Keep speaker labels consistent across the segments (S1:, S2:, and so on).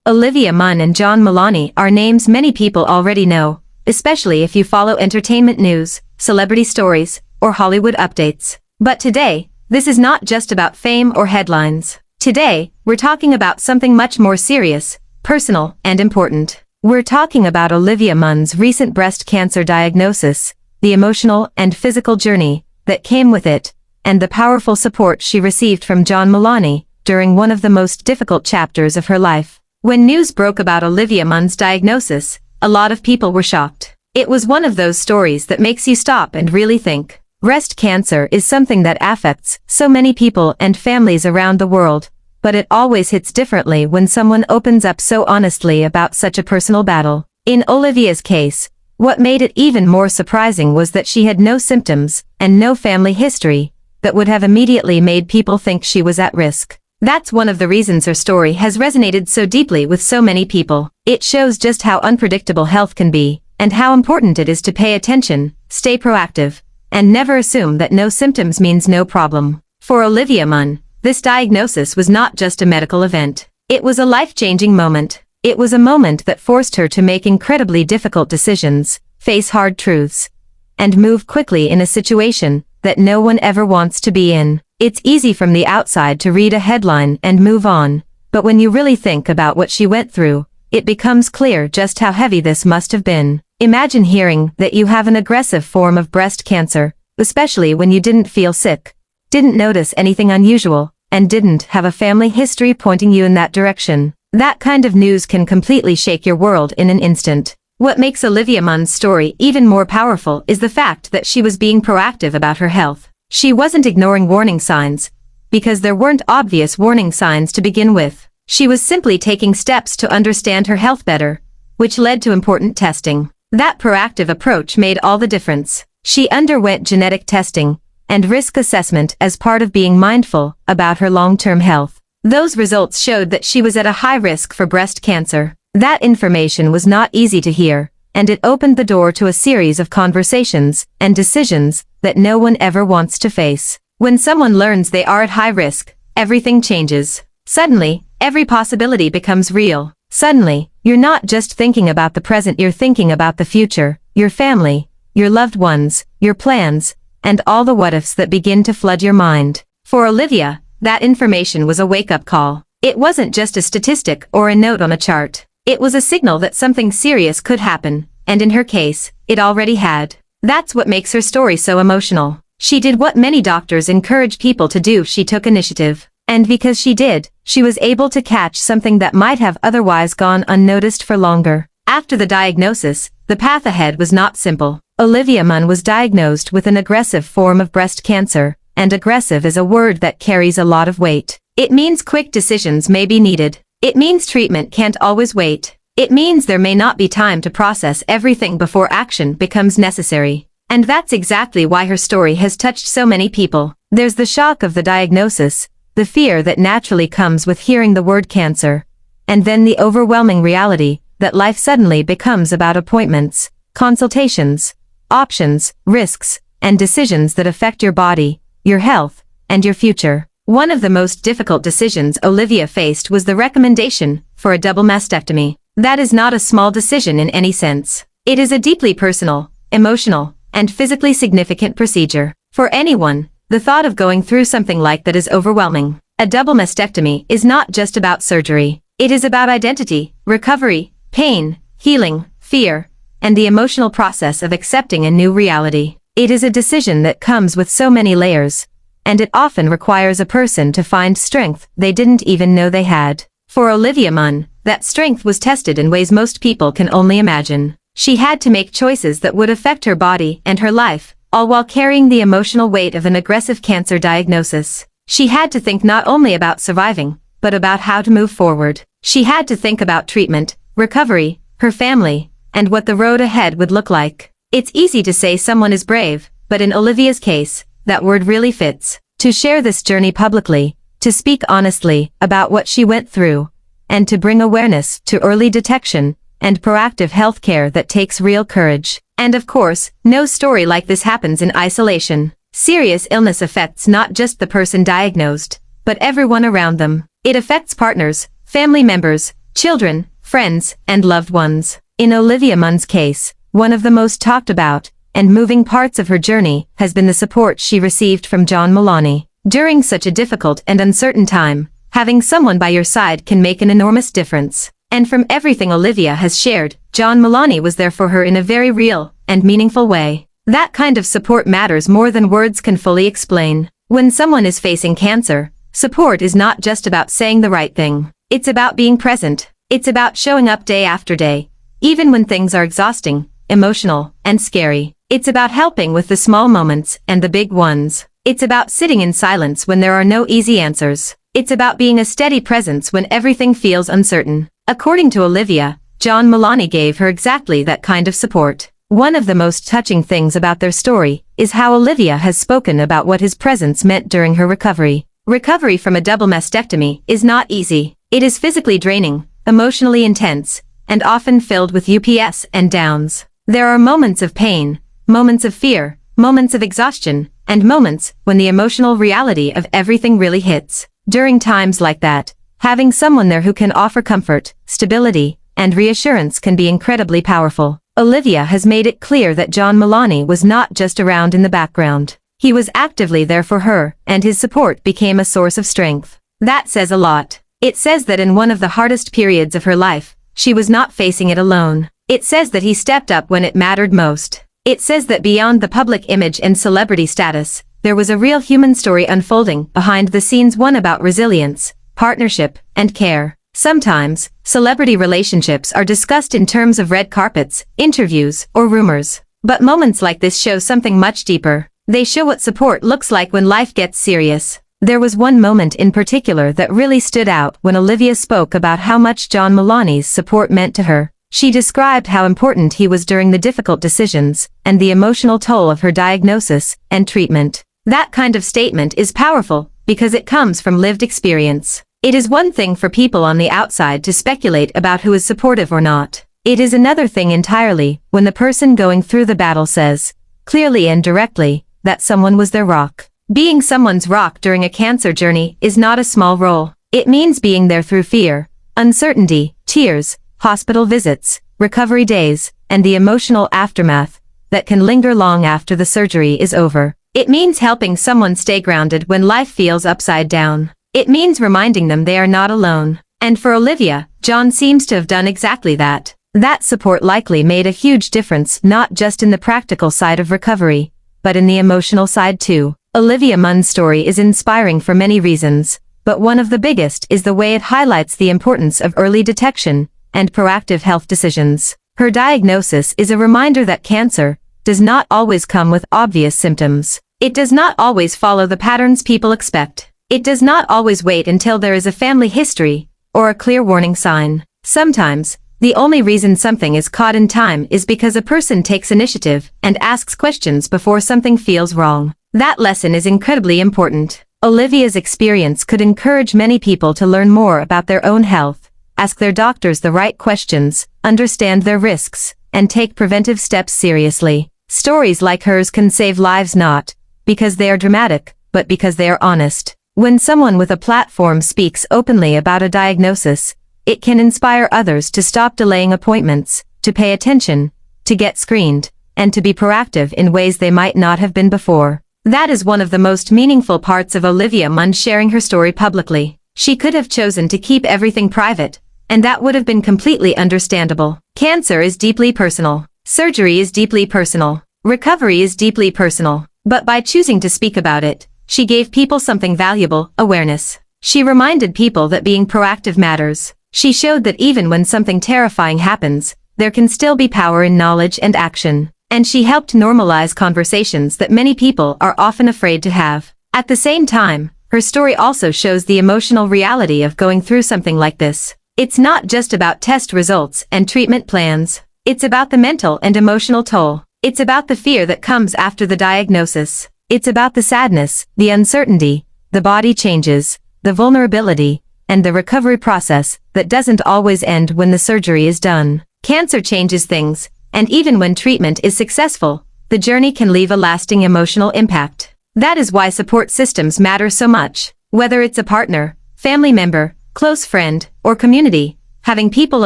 S1: Olivia Munn and John Mulaney are names many people already know, especially if you follow entertainment news, celebrity stories, or Hollywood updates. But today, this is not just about fame or headlines. Today, we're talking about something much more serious, personal, and important. We're talking about Olivia Munn's recent breast cancer diagnosis, the emotional and physical journey that came with it, and the powerful support she received from John Mulaney during one of the most difficult chapters of her life. When news broke about Olivia Munn's diagnosis, a lot of people were shocked. It was one of those stories that makes you stop and really think. Breast cancer is something that affects so many people and families around the world, but it always hits differently when someone opens up so honestly about such a personal battle. In Olivia's case, what made it even more surprising was that she had no symptoms and no family history that would have immediately made people think she was at risk. That's one of the reasons her story has resonated so deeply with so many people. It shows just how unpredictable health can be, and how important it is to pay attention, stay proactive, and never assume that no symptoms means no problem. For Olivia Munn, this diagnosis was not just a medical event. It was a life-changing moment. It was a moment that forced her to make incredibly difficult decisions, face hard truths, and move quickly in a situation that no one ever wants to be in. It's easy from the outside to read a headline and move on, but when you really think about what she went through, it becomes clear just how heavy this must have been. Imagine hearing that you have an aggressive form of breast cancer, especially when you didn't feel sick, didn't notice anything unusual, and didn't have a family history pointing you in that direction. That kind of news can completely shake your world in an instant. What makes Olivia Munn's story even more powerful is the fact that she was being proactive about her health. She wasn't ignoring warning signs, because there weren't obvious warning signs to begin with. She was simply taking steps to understand her health better, which led to important testing. That proactive approach made all the difference. She underwent genetic testing and risk assessment as part of being mindful about her long-term health. Those results showed that she was at a high risk for breast cancer. That information was not easy to hear, and it opened the door to a series of conversations and decisions that no one ever wants to face. When someone learns they are at high risk, everything changes. Suddenly, every possibility becomes real. Suddenly, you're not just thinking about the present, you're thinking about the future, your family, your loved ones, your plans, and all the what-ifs that begin to flood your mind. For Olivia, that information was a wake-up call. It wasn't just a statistic or a note on a chart. It was a signal that something serious could happen, and in her case, it already had. That's what makes her story so emotional. She did what many doctors encourage people to do. She took initiative. And because she did, she was able to catch something that might have otherwise gone unnoticed for longer. After the diagnosis, the path ahead was not simple. Olivia Munn was diagnosed with an aggressive form of breast cancer, and aggressive is a word that carries a lot of weight. It means quick decisions may be needed. It means treatment can't always wait. It means there may not be time to process everything before action becomes necessary. And that's exactly why her story has touched so many people. There's the shock of the diagnosis, the fear that naturally comes with hearing the word cancer, and then the overwhelming reality that life suddenly becomes about appointments, consultations, options, risks, and decisions that affect your body, your health, and your future. One of the most difficult decisions Olivia faced was the recommendation for a double mastectomy. That is not a small decision in any sense. It is a deeply personal, emotional, and physically significant procedure. For anyone, the thought of going through something like that is overwhelming. A double mastectomy is not just about surgery. It is about identity, recovery, pain, healing, fear, and the emotional process of accepting a new reality. It is a decision that comes with so many layers, and it often requires a person to find strength they didn't even know they had. For Olivia Munn, that strength was tested in ways most people can only imagine. She had to make choices that would affect her body and her life, all while carrying the emotional weight of an aggressive cancer diagnosis. She had to think not only about surviving, but about how to move forward. She had to think about treatment, recovery, her family, and what the road ahead would look like. It's easy to say someone is brave, but in Olivia's case, that word really fits. To share this journey publicly, to speak honestly about what she went through, and to bring awareness to early detection and proactive healthcare that takes real courage. And of course, no story like this happens in isolation. Serious illness affects not just the person diagnosed, but everyone around them. It affects partners, family members, children, friends, and loved ones. In Olivia Munn's case, one of the most talked about and moving parts of her journey has been the support she received from John Mulaney. During such a difficult and uncertain time, having someone by your side can make an enormous difference. And from everything Olivia has shared, John Mulaney was there for her in a very real and meaningful way. That kind of support matters more than words can fully explain. When someone is facing cancer, support is not just about saying the right thing. It's about being present. It's about showing up day after day, even when things are exhausting, emotional, and scary. It's about helping with the small moments and the big ones. It's about sitting in silence when there are no easy answers. It's about being a steady presence when everything feels uncertain. According to Olivia, John Mulaney gave her exactly that kind of support. One of the most touching things about their story is how Olivia has spoken about what his presence meant during her recovery. Recovery from a double mastectomy is not easy. It is physically draining, emotionally intense, and often filled with ups and downs. There are moments of pain, moments of fear, moments of exhaustion, and moments when the emotional reality of everything really hits. During times like that, having someone there who can offer comfort, stability, and reassurance can be incredibly powerful. Olivia has made it clear that John Mulaney was not just around in the background. He was actively there for her, and his support became a source of strength. That says a lot. It says that in one of the hardest periods of her life, she was not facing it alone. It says that he stepped up when it mattered most. It says that beyond the public image and celebrity status, there was a real human story unfolding behind the scenes, one about resilience, partnership, and care. Sometimes, celebrity relationships are discussed in terms of red carpets, interviews, or rumors. But moments like this show something much deeper. They show what support looks like when life gets serious. There was one moment in particular that really stood out when Olivia spoke about how much John Mulaney's support meant to her. She described how important he was during the difficult decisions and the emotional toll of her diagnosis and treatment. That kind of statement is powerful because it comes from lived experience. It is one thing for people on the outside to speculate about who is supportive or not. It is another thing entirely when the person going through the battle says, clearly and directly, that someone was their rock. Being someone's rock during a cancer journey is not a small role. It means being there through fear, uncertainty, tears, hospital visits, recovery days, and the emotional aftermath that can linger long after the surgery is over. It means helping someone stay grounded when life feels upside down. It means reminding them they are not alone. And for Olivia, John seems to have done exactly that. That support likely made a huge difference not just in the practical side of recovery, but in the emotional side too. Olivia Munn's story is inspiring for many reasons, but one of the biggest is the way it highlights the importance of early detection and proactive health decisions. Her diagnosis is a reminder that cancer does not always come with obvious symptoms. It does not always follow the patterns people expect. It does not always wait until there is a family history or a clear warning sign. Sometimes, the only reason something is caught in time is because a person takes initiative and asks questions before something feels wrong. That lesson is incredibly important. Olivia's experience could encourage many people to learn more about their own health, ask their doctors the right questions, understand their risks, and take preventive steps seriously. Stories like hers can save lives not because they are dramatic, but because they are honest. When someone with a platform speaks openly about a diagnosis, it can inspire others to stop delaying appointments, to pay attention, to get screened, and to be proactive in ways they might not have been before. That is one of the most meaningful parts of Olivia Munn sharing her story publicly. She could have chosen to keep everything private, and that would have been completely understandable. Cancer is deeply personal. Surgery is deeply personal. Recovery is deeply personal. But by choosing to speak about it, she gave people something valuable, awareness. She reminded people that being proactive matters. She showed that even when something terrifying happens, there can still be power in knowledge and action. And she helped normalize conversations that many people are often afraid to have. At the same time, her story also shows the emotional reality of going through something like this. It's not just about test results and treatment plans. It's about the mental and emotional toll. It's about the fear that comes after the diagnosis. It's about the sadness, the uncertainty, the body changes, the vulnerability, and the recovery process that doesn't always end when the surgery is done. Cancer changes things, and even when treatment is successful, the journey can leave a lasting emotional impact. That is why support systems matter so much. Whether it's a partner, family member, close friend, or community, Having people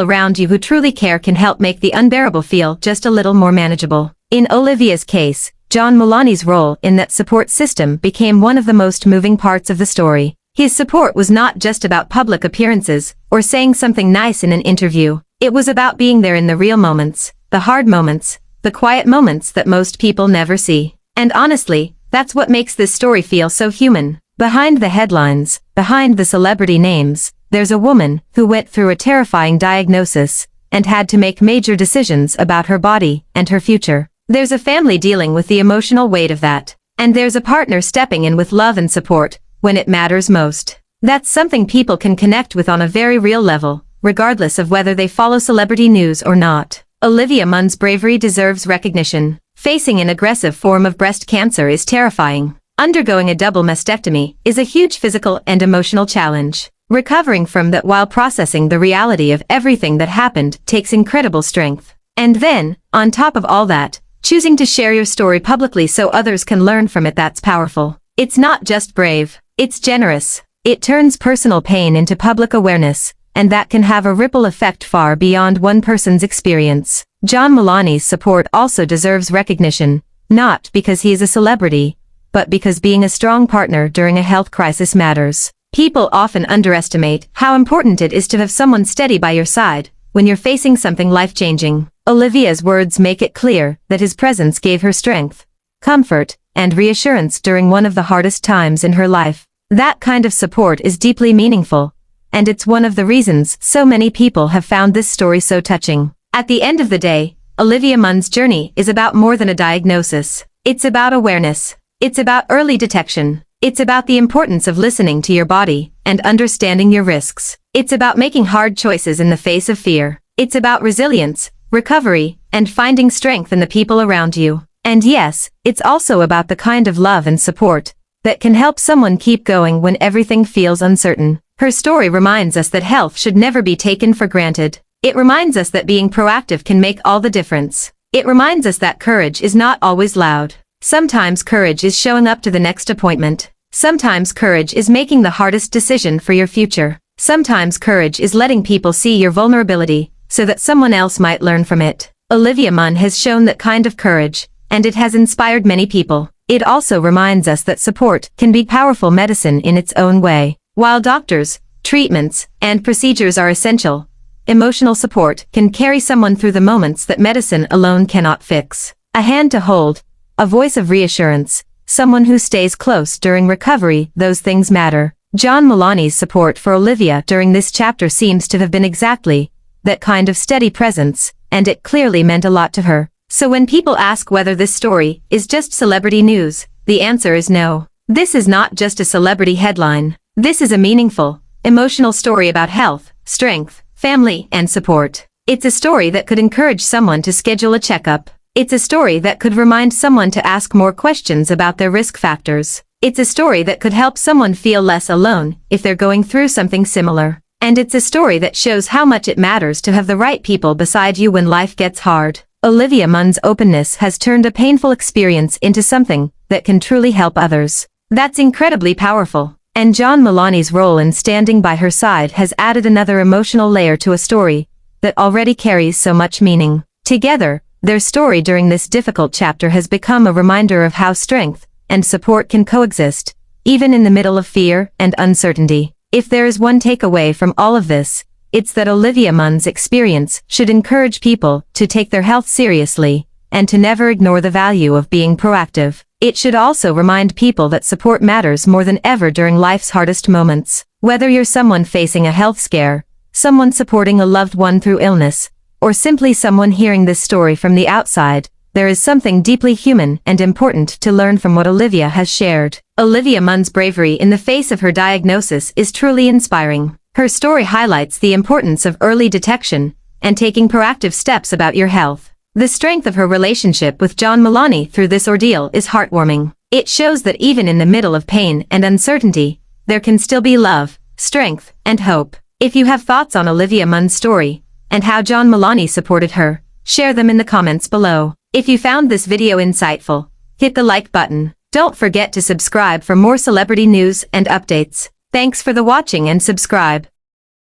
S1: around you who truly care can help make the unbearable feel just a little more manageable. In Olivia's case, John Mulaney's role in that support system became one of the most moving parts of the story. His support was not just about public appearances or saying something nice in an interview. It was about being there in the real moments, the hard moments, the quiet moments that most people never see. And honestly, that's what makes this story feel so human. Behind the headlines, behind the celebrity names, there's a woman who went through a terrifying diagnosis and had to make major decisions about her body and her future. There's a family dealing with the emotional weight of that. And there's a partner stepping in with love and support when it matters most. That's something people can connect with on a very real level, regardless of whether they follow celebrity news or not. Olivia Munn's bravery deserves recognition. Facing an aggressive form of breast cancer is terrifying. Undergoing a double mastectomy is a huge physical and emotional challenge. Recovering from that while processing the reality of everything that happened takes incredible strength. And then, on top of all that, choosing to share your story publicly so others can learn from it, that's powerful. It's not just brave, it's generous. It turns personal pain into public awareness, and that can have a ripple effect far beyond one person's experience. John Mulaney's support also deserves recognition, not because he is a celebrity, but because being a strong partner during a health crisis matters. People often underestimate how important it is to have someone steady by your side when you're facing something life-changing. Olivia's words make it clear that his presence gave her strength, comfort, and reassurance during one of the hardest times in her life. That kind of support is deeply meaningful, and it's one of the reasons so many people have found this story so touching. At the end of the day, Olivia Munn's journey is about more than a diagnosis. It's about awareness. It's about early detection. It's about the importance of listening to your body and understanding your risks. It's about making hard choices in the face of fear. It's about resilience, recovery, and finding strength in the people around you. And yes, it's also about the kind of love and support that can help someone keep going when everything feels uncertain. Her story reminds us that health should never be taken for granted. It reminds us that being proactive can make all the difference. It reminds us that courage is not always loud. Sometimes courage is showing up to the next appointment. Sometimes courage is making the hardest decision for your future. Sometimes courage is letting people see your vulnerability so that someone else might learn from it. Olivia Munn has shown that kind of courage, and it has inspired many people. It also reminds us that support can be powerful medicine in its own way. While doctors, treatments, and procedures are essential, emotional support can carry someone through the moments that medicine alone cannot fix. A hand to hold, a voice of reassurance, someone who stays close during recovery, those things matter. John Mulaney's support for Olivia during this chapter seems to have been exactly that kind of steady presence, and it clearly meant a lot to her. So when people ask whether this story is just celebrity news, the answer is no. This is not just a celebrity headline. This is a meaningful, emotional story about health, strength, family, and support. It's a story that could encourage someone to schedule a checkup. It's a story that could remind someone to ask more questions about their risk factors. It's a story that could help someone feel less alone if they're going through something similar. And it's a story that shows how much it matters to have the right people beside you when life gets hard. Olivia Munn's openness has turned a painful experience into something that can truly help others. That's incredibly powerful. And John Mulaney's role in standing by her side has added another emotional layer to a story that already carries so much meaning. Together, their story during this difficult chapter has become a reminder of how strength and support can coexist, even in the middle of fear and uncertainty. If there is one takeaway from all of this, it's that Olivia Munn's experience should encourage people to take their health seriously and to never ignore the value of being proactive. It should also remind people that support matters more than ever during life's hardest moments. Whether you're someone facing a health scare, someone supporting a loved one through illness, or simply someone hearing this story from the outside, there is something deeply human and important to learn from what Olivia has shared. Olivia Munn's bravery in the face of her diagnosis is truly inspiring. Her story highlights the importance of early detection and taking proactive steps about your health. The strength of her relationship with John Mulaney through this ordeal is heartwarming. It shows that even in the middle of pain and uncertainty, there can still be love, strength, and hope. If you have thoughts on Olivia Munn's story, and how John Mulaney supported her, share them in the comments below. If you found this video insightful, hit the like button. Don't forget to subscribe for more celebrity news and updates. Thanks for the watching and subscribe.